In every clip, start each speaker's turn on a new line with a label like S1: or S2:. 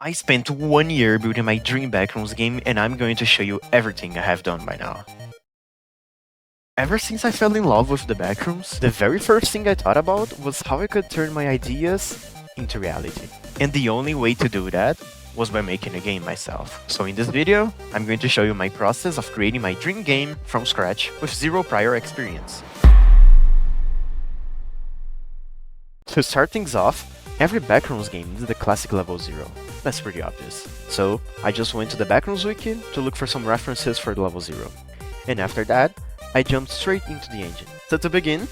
S1: I spent 1 year building my dream Backrooms game and I'm going to show you everything I have done by now. Ever since I fell in love with the Backrooms, the very first thing I thought about was how I could turn my ideas into reality. And the only way to do that was by making a game myself. So in this video, I'm going to show you my process of creating my dream game from scratch with zero prior experience. To start things off, every Backrooms game needs the classic level 0. That's pretty obvious. So, I just went to the Backrooms wiki to look for some references for the level 0. And after that, I jumped straight into the engine. So to begin,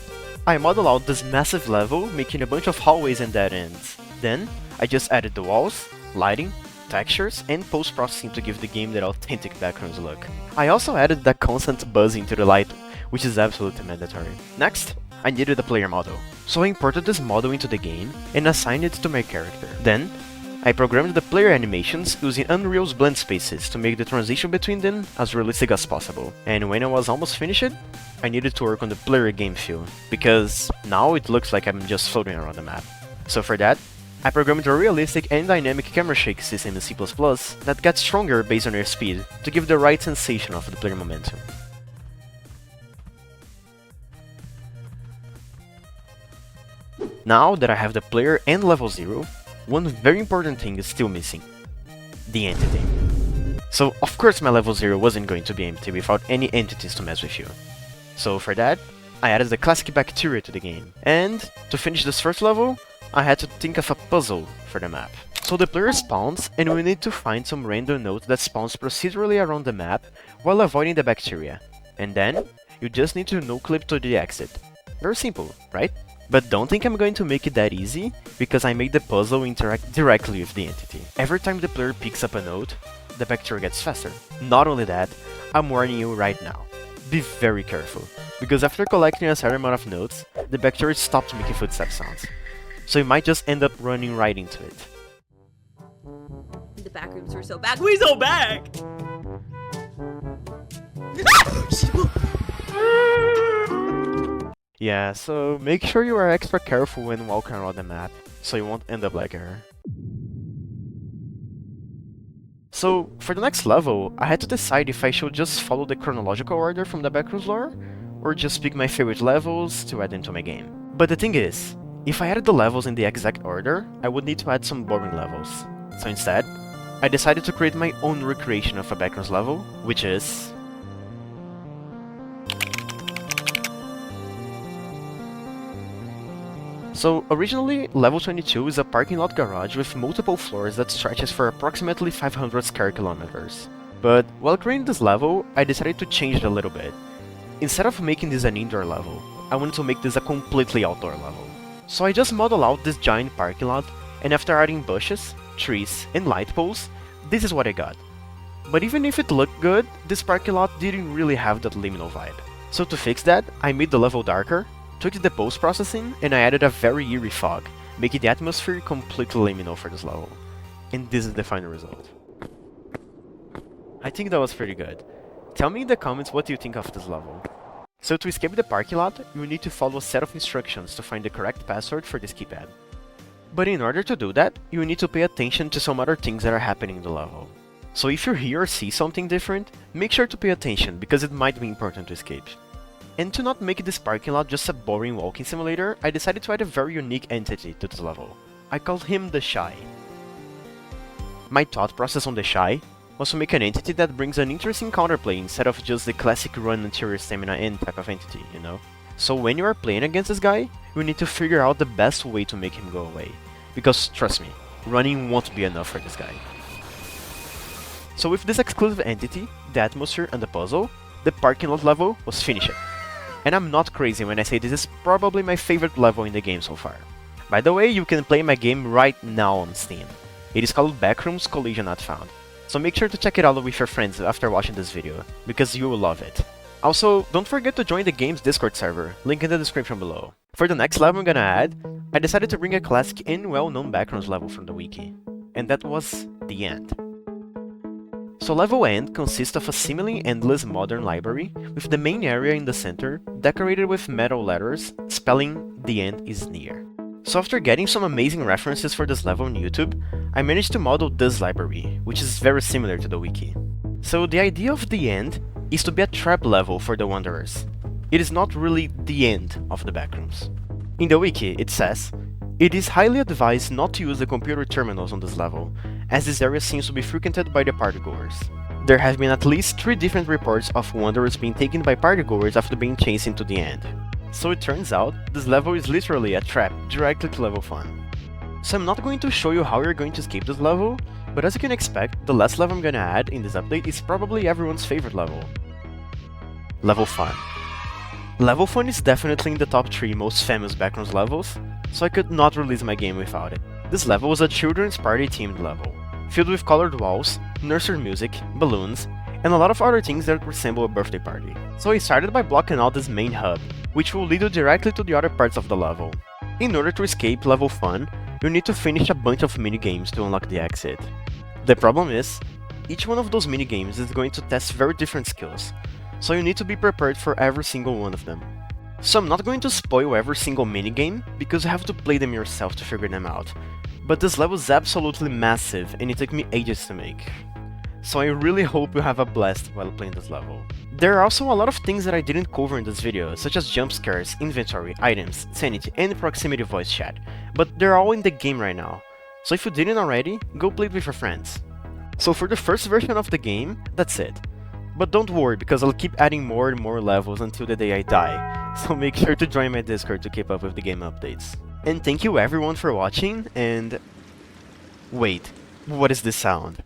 S1: I modeled out this massive level, making a bunch of hallways and dead ends. Then, I just added the walls, lighting, textures, and post-processing to give the game that authentic Backrooms look. I also added that constant buzzing to the light, which is absolutely mandatory. Next, I needed a player model. So I imported this model into the game and assigned it to my character. Then, I programmed the player animations using Unreal's blend spaces to make the transition between them as realistic as possible. And when I was almost finished, I needed to work on the player game feel, because now it looks like I'm just floating around the map. So for that, I programmed a realistic and dynamic camera shake system in C++ that gets stronger based on your speed to give the right sensation of the player momentum. Now that I have the player and level 0, one very important thing is still missing: the entity. So of course my level 0 wasn't going to be empty without any entities to mess with you. So for that, I added the classic bacteria to the game. And to finish this first level, I had to think of a puzzle for the map. So the player spawns and we need to find some random node that spawns procedurally around the map while avoiding the bacteria. And then, you just need to no-clip to the exit. Very simple, right? But don't think I'm going to make it that easy, because I made the puzzle interact directly with the entity. Every time the player picks up a node, the bacteria gets faster. Not only that, I'm warning you right now. Be very careful, because after collecting a certain amount of nodes, the bacteria stops making footstep sounds. So you might just end up running right into it.
S2: The backrooms were so bad. We so back!
S1: Yeah, so make sure you are extra careful when walking around the map, so you won't end up like her. So, for the next level, I had to decide if I should just follow the chronological order from the Backrooms lore, or just pick my favorite levels to add into my game. But the thing is, if I added the levels in the exact order, I would need to add some boring levels. So instead, I decided to create my own recreation of a Backrooms level, which is... So, originally, level 22 is a parking lot garage with multiple floors that stretches for approximately 500 square kilometers. But, while creating this level, I decided to change it a little bit. Instead of making this an indoor level, I wanted to make this a completely outdoor level. So I just modeled out this giant parking lot, and after adding bushes, trees, and light poles, this is what I got. But even if it looked good, this parking lot didn't really have that liminal vibe. So to fix that, I made the level darker, tweaked the post-processing, and I added a very eerie fog, making the atmosphere completely liminal for this level. And this is the final result. I think that was pretty good. Tell me in the comments what you think of this level. So to escape the parking lot, you need to follow a set of instructions to find the correct password for this keypad. But in order to do that, you need to pay attention to some other things that are happening in the level. So if you hear or see something different, make sure to pay attention, because it might be important to escape. And to not make this parking lot just a boring walking simulator, I decided to add a very unique entity to this level. I called him the Shy. My thought process on the Shy was to make an entity that brings an interesting counterplay instead of just the classic run until your stamina end type of entity, you know? So when you are playing against this guy, you need to figure out the best way to make him go away. Because trust me, running won't be enough for this guy. So with this exclusive entity, the atmosphere and the puzzle, the parking lot level was finished. And I'm not crazy when I say this is probably my favorite level in the game so far. By the way, you can play my game right now on Steam. It is called Backrooms Collision Not Found. So make sure to check it out with your friends after watching this video, because you will love it. Also, don't forget to join the game's Discord server, link in the description below. For the next level I'm gonna add, I decided to bring a classic and well-known Backrooms level from the wiki. And that was the End. So level End consists of a seemingly endless modern library, with the main area in the center decorated with metal letters spelling "The End is Near." So after getting some amazing references for this level on YouTube, I managed to model this library, which is very similar to the wiki. So the idea of the end is to be a trap level for the Wanderers. It is not really the end of the Backrooms. In the wiki, it says, "It is highly advised not to use the computer terminals on this level, as this area seems to be frequented by the partygoers." There have been at least 3 different reports of Wanderers being taken by partygoers after being chased into the end. So it turns out, this level is literally a trap directly to level fun. So I'm not going to show you how you're going to escape this level, but as you can expect, the last level I'm gonna add in this update is probably everyone's favorite level. Level Fun. Level Fun is definitely in the top 3 most famous Backrooms levels, so I could not release my game without it. This level was a children's party themed level, filled with colored walls, nursery music, balloons, and a lot of other things that resemble a birthday party. So I started by blocking out this main hub, which will lead you directly to the other parts of the level. In order to escape Level Fun, you need to finish a bunch of minigames to unlock the exit. The problem is, each one of those minigames is going to test very different skills, so you need to be prepared for every single one of them. So I'm not going to spoil every single minigame, because you have to play them yourself to figure them out, but this level is absolutely massive and it took me ages to make. So I really hope you have a blast while playing this level. There are also a lot of things that I didn't cover in this video, such as jump scares, inventory, items, sanity, and proximity voice chat, but they're all in the game right now, so if you didn't already, go play it with your friends. So for the first version of the game, that's it. But don't worry, because I'll keep adding more and more levels until the day I die, so make sure to join my Discord to keep up with the game updates. And thank you everyone for watching, and... wait, what is this sound?